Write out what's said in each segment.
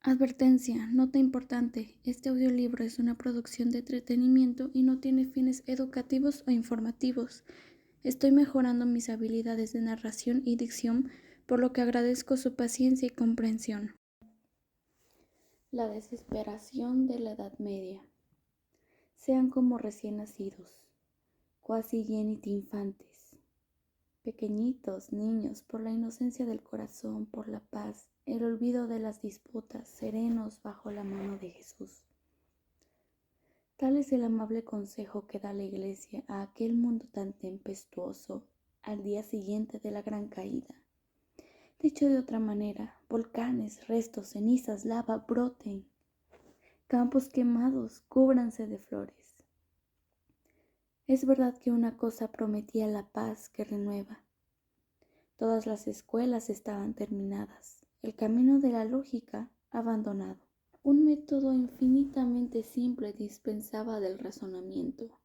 Advertencia, nota importante. Este audiolibro es una producción de entretenimiento y no tiene fines educativos o informativos. Estoy mejorando mis habilidades de narración y dicción, por lo que agradezco su paciencia y comprensión. La desesperación de la Edad Media. Sean como recién nacidos, cuasi llenit infantes, pequeñitos, niños, por la inocencia del corazón, por la paz, el olvido de las disputas, serenos bajo la mano de Jesús. Tal es el amable consejo que da la Iglesia a aquel mundo tan tempestuoso al día siguiente de la gran caída. Dicho de otra manera, volcanes, restos, cenizas, lava, broten. Campos quemados, cúbranse de flores. Es verdad que una cosa prometía la paz que renueva. Todas las escuelas estaban terminadas, el camino de la lógica abandonado. Un método infinitamente simple dispensaba del razonamiento,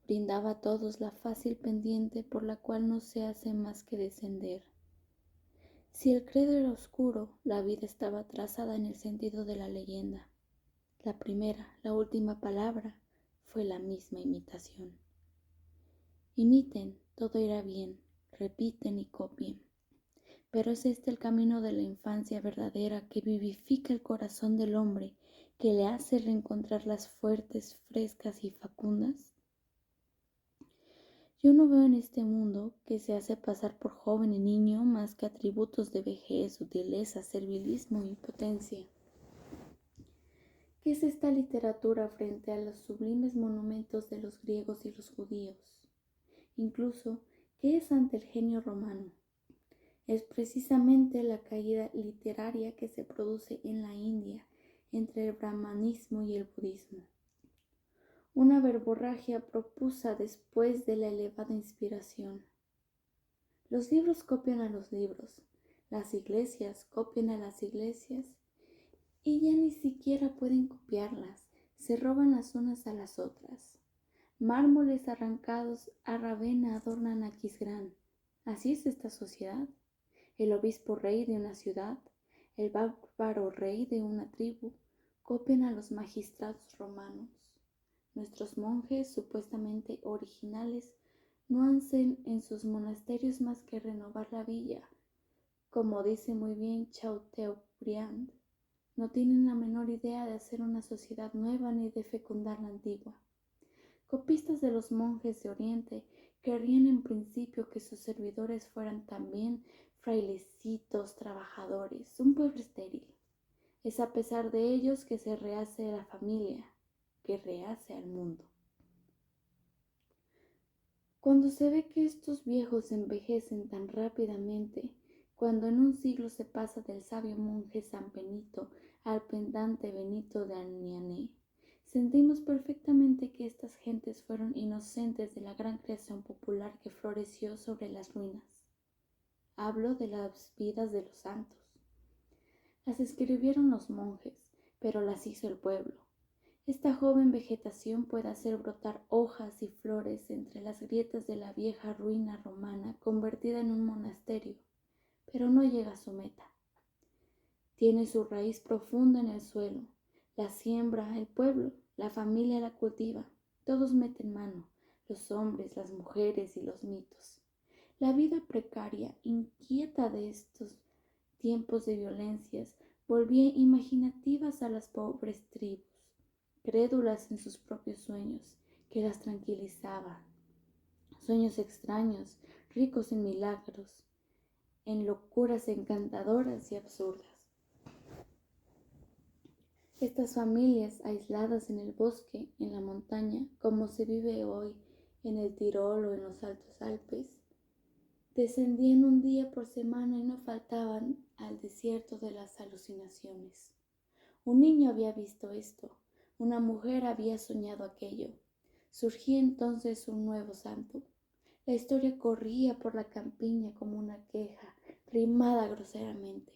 brindaba a todos la fácil pendiente por la cual no se hace más que descender. Si el credo era oscuro, la vida estaba trazada en el sentido de la leyenda. La primera, la última palabra fue la misma imitación. Imiten, todo irá bien, repiten y copien. Pero es este el camino de la infancia verdadera que vivifica el corazón del hombre, que le hace reencontrar las fuertes, frescas y facundas. Yo no veo en este mundo que se hace pasar por joven y niño más que atributos de vejez, sutileza, servilismo e impotencia. ¿Qué es esta literatura frente a los sublimes monumentos de los griegos y los judíos? Incluso, ¿qué es ante el genio romano? Es precisamente la caída literaria que se produce en la India entre el brahmanismo y el budismo. Una verborragia propusa después de la elevada inspiración. Los libros copian a los libros, las iglesias copian a las iglesias y ya ni siquiera pueden copiarlas, se roban las unas a las otras. Mármoles arrancados a Ravenna adornan a Aquisgrán. ¿Así es esta sociedad? El obispo rey de una ciudad, el bárbaro rey de una tribu, copian a los magistrados romanos. Nuestros monjes supuestamente originales no hacen en sus monasterios más que renovar la villa. Como dice muy bien Chateaubriand, no tienen la menor idea de hacer una sociedad nueva ni de fecundar la antigua. Copistas de los monjes de Oriente querrían en principio que sus servidores fueran también frailecitos trabajadores, un pueblo estéril. Es a pesar de ellos que se rehace la familia, que rehace al mundo. Cuando se ve que estos viejos envejecen tan rápidamente, cuando en un siglo se pasa del sabio monje San Benito al pedante Benito de Aniané, sentimos perfectamente que estas gentes fueron inocentes de la gran creación popular que floreció sobre las ruinas. Hablo de las vidas de los santos. Las escribieron los monjes, pero las hizo el pueblo. Esta joven vegetación puede hacer brotar hojas y flores entre las grietas de la vieja ruina romana convertida en un monasterio, pero no llega a su meta. Tiene su raíz profunda en el suelo, la siembra el pueblo, la familia la cultiva, todos meten mano, los hombres, las mujeres y los mitos. La vida precaria, inquieta de estos tiempos de violencias, volvía imaginativas a las pobres tribus, crédulas en sus propios sueños, que las tranquilizaban. Sueños extraños, ricos en milagros, en locuras encantadoras y absurdas. Estas familias aisladas en el bosque, en la montaña, como se vive hoy en el Tirol o en los Altos Alpes, descendían un día por semana y no faltaban al desierto de las alucinaciones. Un niño había visto esto, una mujer había soñado aquello. Surgía entonces un nuevo santo. La historia corría por la campiña como una queja, rimada groseramente.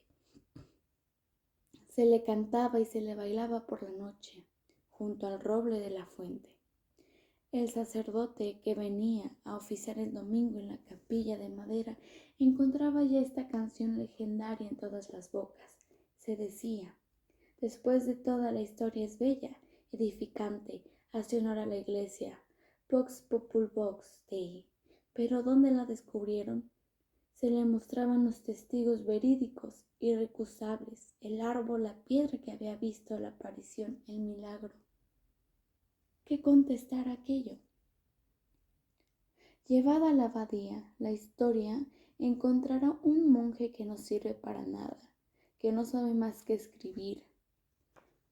Se le cantaba y se le bailaba por la noche, junto al roble de la fuente. El sacerdote que venía a oficiar el domingo en la capilla de madera encontraba ya esta canción legendaria en todas las bocas. Se decía: Después de toda la historia es bella, edificante, hace honor a la Iglesia. Vox populi vox Dei. Pero ¿dónde la descubrieron? Se le mostraban los testigos verídicos, irrecusables, el árbol, la piedra que había visto la aparición, el milagro. ¿Qué contestar a aquello? Llevada a la abadía, la historia encontrará un monje que no sirve para nada, que no sabe más que escribir,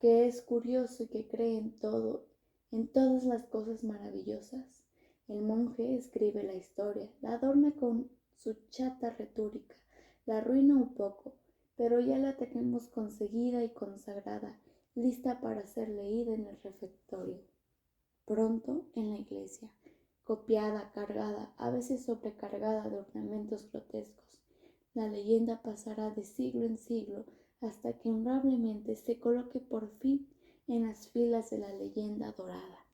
que es curioso y que cree en todo, en todas las cosas maravillosas. El monje escribe la historia, la adorna con su chata retórica, la arruina un poco, pero ya la tenemos conseguida y consagrada, lista para ser leída en el refectorio, pronto en la iglesia, copiada, cargada, a veces sobrecargada de ornamentos grotescos. La leyenda pasará de siglo en siglo hasta que honrablemente se coloque por fin en las filas de la leyenda dorada.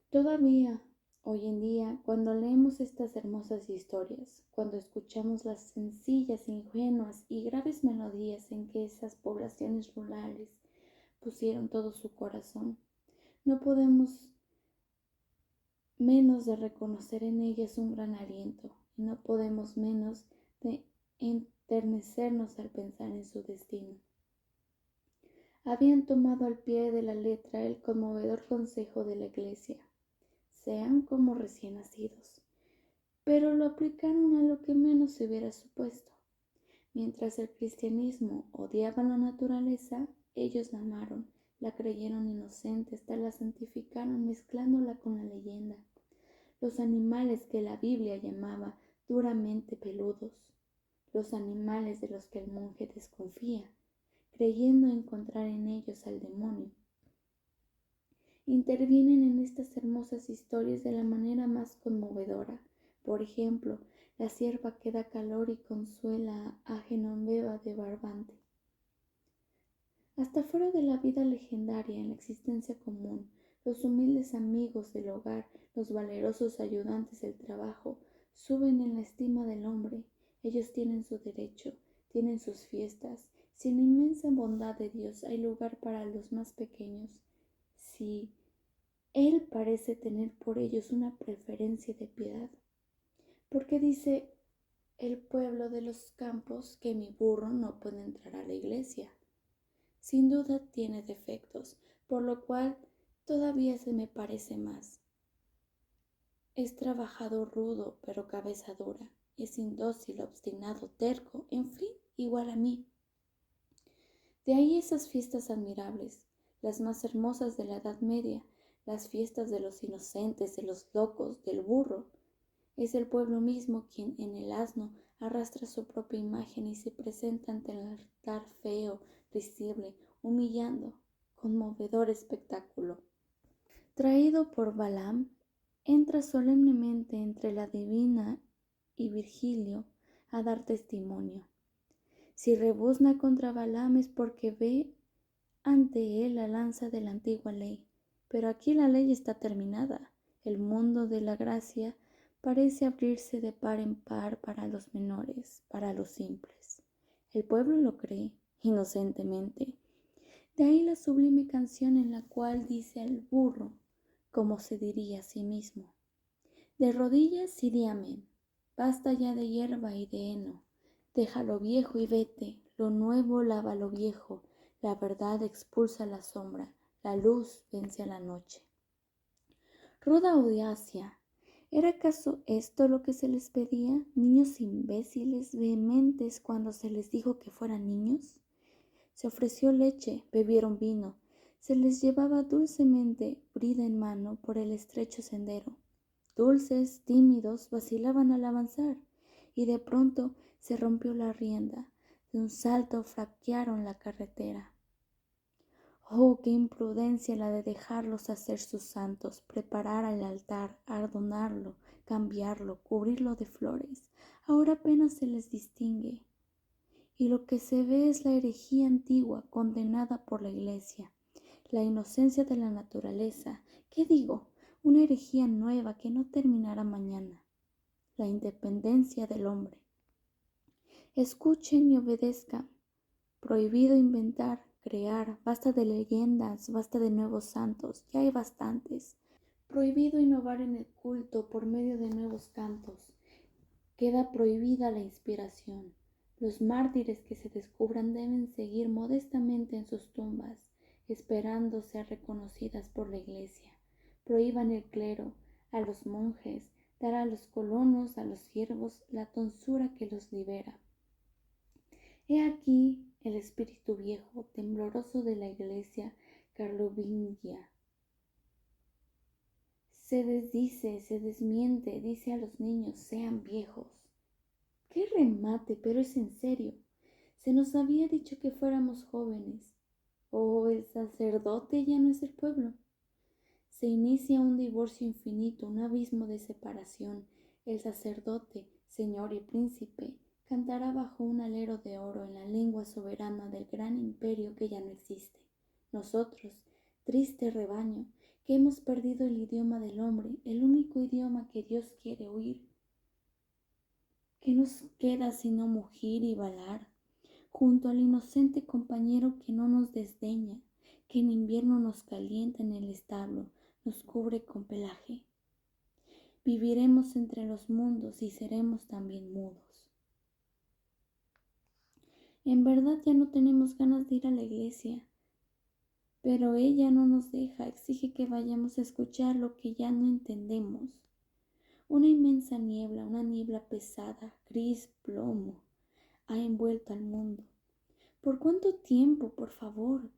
Todavía, hoy en día, cuando leemos estas hermosas historias, cuando escuchamos las sencillas, ingenuas y graves melodías en que esas poblaciones rurales pusieron todo su corazón, no podemos menos de reconocer en ellas un gran aliento, y no podemos menos de enternecernos al pensar en su destino. Habían tomado al pie de la letra el conmovedor consejo de la Iglesia: sean como recién nacidos, pero lo aplicaron a lo que menos se hubiera supuesto. Mientras el cristianismo odiaba la naturaleza, ellos la amaron, la creyeron inocente, hasta la santificaron mezclándola con la leyenda. Los animales que la Biblia llamaba duramente peludos, los animales de los que el monje desconfía, creyendo encontrar en ellos al demonio, intervienen en estas hermosas historias de la manera más conmovedora. Por ejemplo, la sierva que da calor y consuela a Genoveva de Barbante. Hasta fuera de la vida legendaria, en la existencia común, los humildes amigos del hogar, los valerosos ayudantes del trabajo, suben en la estima del hombre. Ellos tienen su derecho, tienen sus fiestas. Si en la inmensa bondad de Dios hay lugar para los más pequeños, si Él parece tener por ellos una preferencia de piedad, ¿por qué dice el pueblo de los campos que mi burro no puede entrar a la iglesia? Sin duda tiene defectos, por lo cual todavía se me parece más. Es trabajador rudo, pero cabeza dura. Es indócil, obstinado, terco, en fin, igual a mí. De ahí esas fiestas admirables, las más hermosas de la Edad Media, las fiestas de los inocentes, de los locos, del burro. Es el pueblo mismo quien en el asno arrastra su propia imagen y se presenta ante el altar feo, risible, humillando, conmovedor espectáculo. Traído por Balaam, entra solemnemente entre la divina y Virgilio a dar testimonio. Si rebuzna contra Balaam es porque ve ante él la lanza de la antigua ley, pero aquí la ley está terminada. El mundo de la gracia parece abrirse de par en par para los menores, para los simples. El pueblo lo cree, inocentemente. De ahí la sublime canción en la cual dice al burro, como se diría a sí mismo: de rodillas y di amén, basta ya de hierba y de heno, deja lo viejo y vete, lo nuevo lava lo viejo, la verdad expulsa la sombra, la luz vence a la noche. Ruda audacia. ¿Era acaso esto lo que se les pedía? ¿Niños imbéciles, vehementes cuando se les dijo que fueran niños? Se ofreció leche, bebieron vino, se les llevaba dulcemente, brida en mano, por el estrecho sendero. Dulces, tímidos, vacilaban al avanzar, y de pronto se rompió la rienda. De un salto franquearon la carretera. Oh, qué imprudencia la de dejarlos hacer sus santos, preparar el altar, adornarlo, cambiarlo, cubrirlo de flores. Ahora apenas se les distingue. Y lo que se ve es la herejía antigua condenada por la Iglesia, la inocencia de la naturaleza. ¿Qué digo? Una herejía nueva que no terminará mañana. La independencia del hombre. Escuchen y obedezcan. Prohibido inventar, crear, basta de leyendas, basta de nuevos santos, ya hay bastantes. Prohibido innovar en el culto por medio de nuevos cantos. Queda prohibida la inspiración. Los mártires que se descubran deben seguir modestamente en sus tumbas, esperando ser reconocidas por la Iglesia. Prohíban el clero, a los monjes, dar a los colonos, a los siervos, la tonsura que los libera. He aquí el espíritu viejo, tembloroso de la Iglesia carlovingia. Se desdice, se desmiente, dice a los niños, sean viejos. ¡Qué remate! Pero es en serio. Se nos había dicho que fuéramos jóvenes. Oh, el sacerdote ya no es el pueblo. Se inicia un divorcio infinito, un abismo de separación. El sacerdote, señor y príncipe, cantará bajo un alero de oro en la lengua soberana del gran imperio que ya no existe. Nosotros, triste rebaño, que hemos perdido el idioma del hombre, el único idioma que Dios quiere oír. ¿Qué nos queda sino mugir y balar, junto al inocente compañero que no nos desdeña, que en invierno nos calienta en el establo, nos cubre con pelaje? Viviremos entre los mundos y seremos también mudos. En verdad ya no tenemos ganas de ir a la iglesia, pero ella no nos deja, exige que vayamos a escuchar lo que ya no entendemos. Una inmensa niebla, una niebla pesada, gris plomo, ha envuelto al mundo. ¿Por cuánto tiempo, por favor?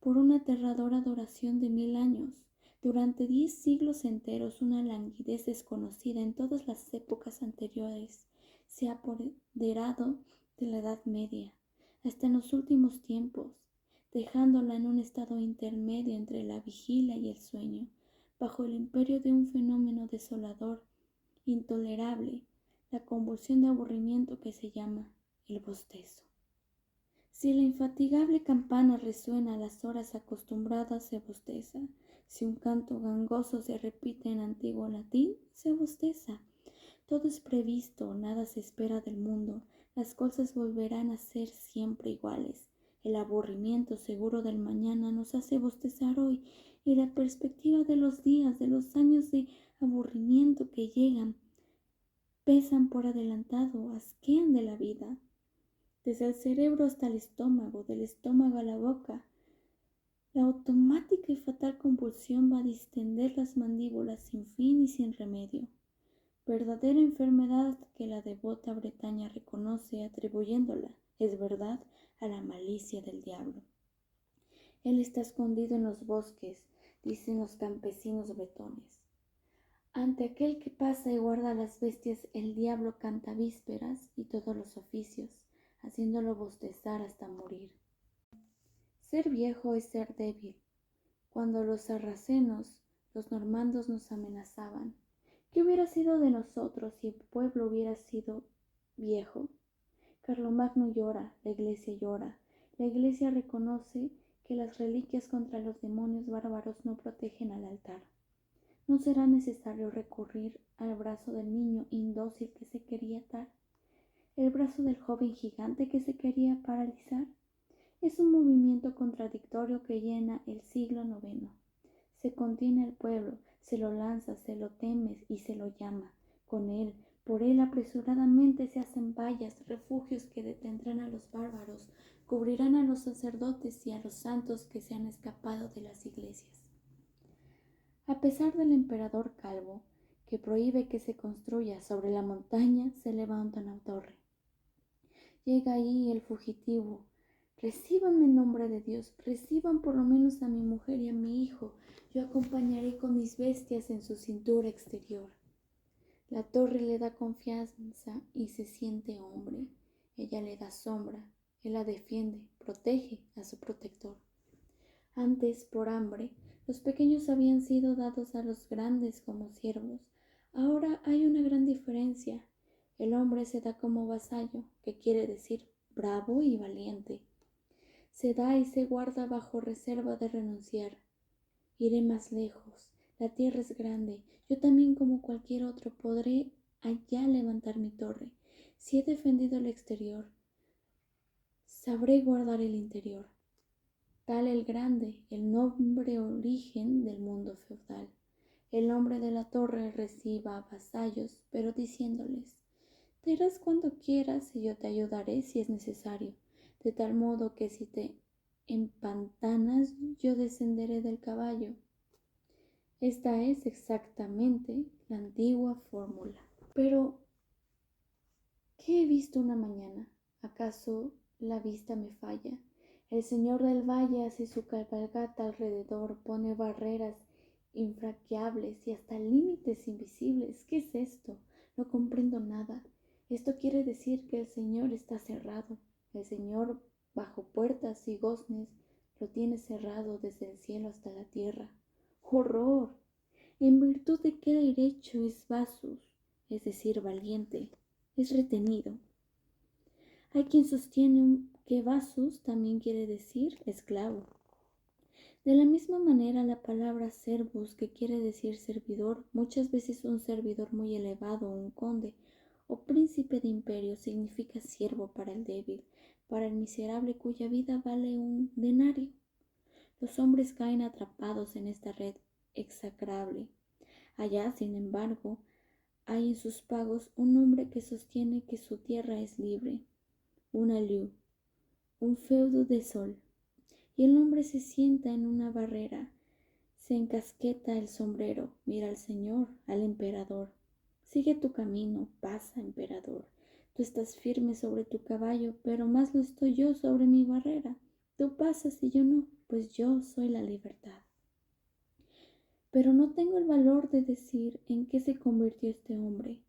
Por una aterradora duración de 1000 años. Durante 10 siglos enteros, una languidez desconocida en todas las épocas anteriores se ha apoderado de la Edad Media, hasta en los últimos tiempos, dejándola en un estado intermedio entre la vigilia y el sueño, bajo el imperio de un fenómeno desolador, intolerable, la convulsión de aburrimiento que se llama el bostezo. Si la infatigable campana resuena a las horas acostumbradas, se bosteza. Si un canto gangoso se repite en antiguo latín, se bosteza. Todo es previsto, nada se espera del mundo. Las cosas volverán a ser siempre iguales. El aburrimiento seguro del mañana nos hace bostezar hoy, y la perspectiva de los días, de los años de aburrimiento que llegan, pesan por adelantado, asquean de la vida. Desde el cerebro hasta el estómago, del estómago a la boca, la automática y fatal convulsión va a distender las mandíbulas sin fin y sin remedio. Verdadera enfermedad que la devota Bretaña reconoce, atribuyéndola, es verdad, a la malicia del diablo. Él está escondido en los bosques, dicen los campesinos bretones. Ante aquel que pasa y guarda las bestias, el diablo canta vísperas y todos los oficios, haciéndolo bostezar hasta morir. Ser viejo es ser débil. Cuando los sarracenos, los normandos nos amenazaban, ¿qué hubiera sido de nosotros si el pueblo hubiera sido viejo? Carlomagno llora, la iglesia llora. La iglesia reconoce que las reliquias contra los demonios bárbaros no protegen al altar. No será necesario recurrir al brazo del niño indócil que se quería atar, el brazo del joven gigante que se quería paralizar. Es un movimiento contradictorio que llena el siglo IX. Se contiene al pueblo, se lo lanza, se lo teme y se lo llama. Con él, por él apresuradamente se hacen vallas, refugios que detendrán a los bárbaros, cubrirán a los sacerdotes y a los santos que se han escapado de las iglesias. A pesar del emperador calvo, que prohíbe que se construya sobre la montaña, se levanta una torre. Llega ahí el fugitivo. Recíbanme en nombre de Dios, reciban por lo menos a mi mujer y a mi hijo. Yo acompañaré con mis bestias en su cintura exterior. La torre le da confianza y se siente hombre. Ella le da sombra, él la defiende, protege a su protector. Antes, por hambre, los pequeños habían sido dados a los grandes como siervos. Ahora hay una gran diferencia. El hombre se da como vasallo, que quiere decir bravo y valiente. Se da y se guarda bajo reserva de renunciar. Iré más lejos. La tierra es grande. Yo también, como cualquier otro, podré allá levantar mi torre. Si he defendido el exterior, sabré guardar el interior. Tal el grande, el noble origen del mundo feudal. El hombre de la torre reciba a vasallos, pero diciéndoles: te irás cuando quieras y yo te ayudaré si es necesario, de tal modo que si te empantanas yo descenderé del caballo. Esta es exactamente la antigua fórmula. Pero, ¿qué he visto una mañana? ¿Acaso la vista me falla? El señor del valle hace su cabalgata alrededor, pone barreras infranqueables y hasta límites invisibles. ¿Qué es esto? No comprendo nada. Esto quiere decir que el Señor está cerrado. El Señor, bajo puertas y goznes, lo tiene cerrado desde el cielo hasta la tierra. ¡Horror! ¿En virtud de qué derecho es vasus, es decir, valiente, es retenido? Hay quien sostiene que vasus también quiere decir esclavo. De la misma manera, la palabra servus, que quiere decir servidor, muchas veces un servidor muy elevado, un conde o príncipe de imperio, significa siervo para el débil, para el miserable cuya vida vale un denario. Los hombres caen atrapados en esta red execrable. Allá, sin embargo, hay en sus pagos un hombre que sostiene que su tierra es libre, una liu, un feudo de sol. Y el hombre se sienta en una barrera, se encasqueta el sombrero, mira al Señor, al emperador. Sigue tu camino, pasa, emperador. Tú estás firme sobre tu caballo, pero más lo estoy yo sobre mi barrera. Tú pasas y yo no, pues yo soy la libertad. Pero no tengo el valor de decir en qué se convirtió este hombre.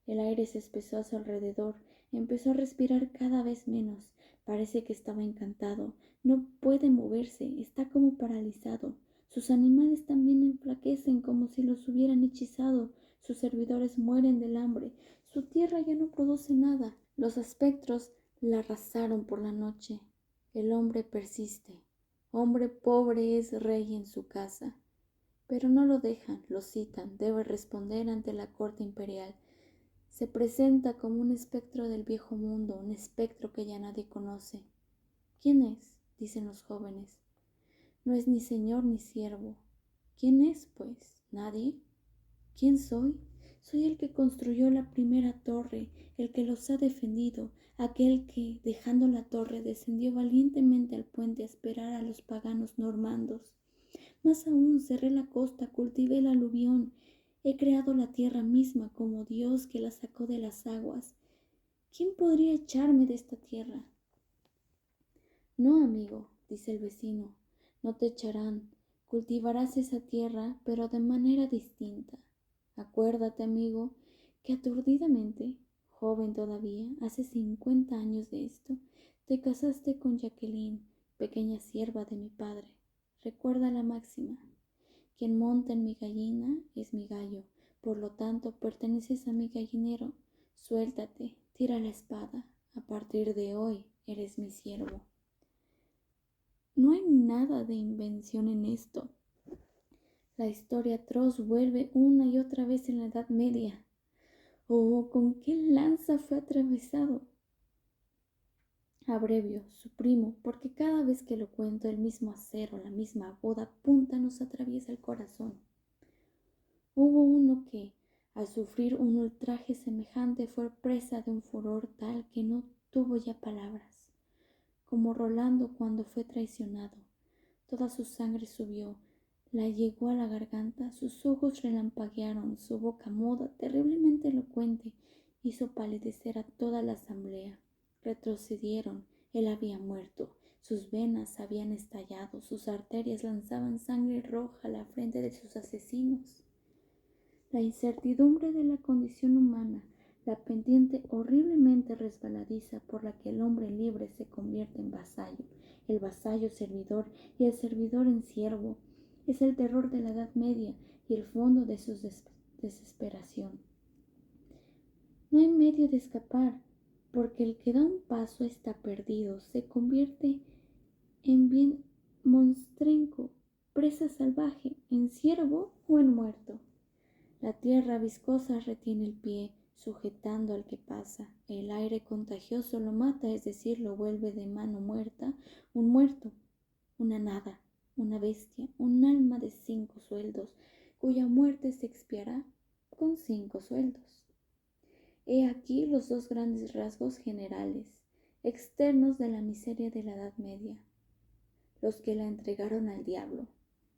El aire se espesó a su alrededor, empezó a respirar cada vez menos. Parece que estaba encantado. No puede moverse, está como paralizado. Sus animales también enflaquecen como si los hubieran hechizado. Sus servidores mueren del hambre. Su tierra ya no produce nada. Los espectros la arrasaron por la noche. El hombre persiste. Hombre pobre es rey en su casa. Pero no lo dejan, lo citan, debe responder ante la corte imperial. Se presenta como un espectro del viejo mundo, un espectro que ya nadie conoce. ¿Quién es?, dicen los jóvenes. No es ni señor ni siervo. ¿Quién es, pues? ¿Nadie? ¿Quién soy? Soy el que construyó la primera torre, el que los ha defendido, aquel que, dejando la torre, descendió valientemente al puente a esperar a los paganos normandos. Más aún, cerré la costa, cultivé el aluvión, he creado la tierra misma como Dios que la sacó de las aguas. ¿Quién podría echarme de esta tierra? No, amigo, dice el vecino, no te echarán. Cultivarás esa tierra, pero de manera distinta. Acuérdate, amigo, que aturdidamente, joven todavía, hace 50 años de esto, te casaste con Jacqueline, pequeña sierva de mi padre. Recuerda la máxima: quien monta en mi gallina es mi gallo, por lo tanto perteneces a mi gallinero. Suéltate, tira la espada, a partir de hoy eres mi siervo. No hay nada de invención en esto. La historia atroz vuelve una y otra vez en la Edad Media. Oh, ¿con qué lanza fue atravesado? Abrevio, suprimo, porque cada vez que lo cuento el mismo acero, la misma aguda punta nos atraviesa el corazón. Hubo uno que, al sufrir un ultraje semejante, fue presa de un furor tal que no tuvo ya palabras, como Rolando cuando fue traicionado. Toda su sangre subió, la llegó a la garganta, sus ojos relampaguearon, su boca muda, terriblemente elocuente, hizo palidecer a toda la asamblea. Retrocedieron, él había muerto, sus venas habían estallado, sus arterias lanzaban sangre roja a la frente de sus asesinos. La incertidumbre de la condición humana, la pendiente horriblemente resbaladiza por la que el hombre libre se convierte en vasallo, el vasallo servidor y el servidor en siervo, es el terror de la Edad Media y el fondo de su desesperación. No hay medio de escapar, porque el que da un paso está perdido, se convierte en bien monstrenco, presa salvaje, en siervo o en muerto. La tierra viscosa retiene el pie, sujetando al que pasa. El aire contagioso lo mata, es decir, lo vuelve de mano muerta un muerto, un una nada, una bestia, un alma de 5 sueldos, cuya muerte se expiará con 5 sueldos. He aquí los dos grandes rasgos generales, externos de la miseria de la Edad Media, los que la entregaron al diablo.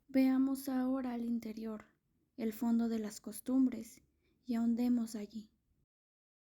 Veamos ahora al interior, el fondo de las costumbres, y ahondemos allí.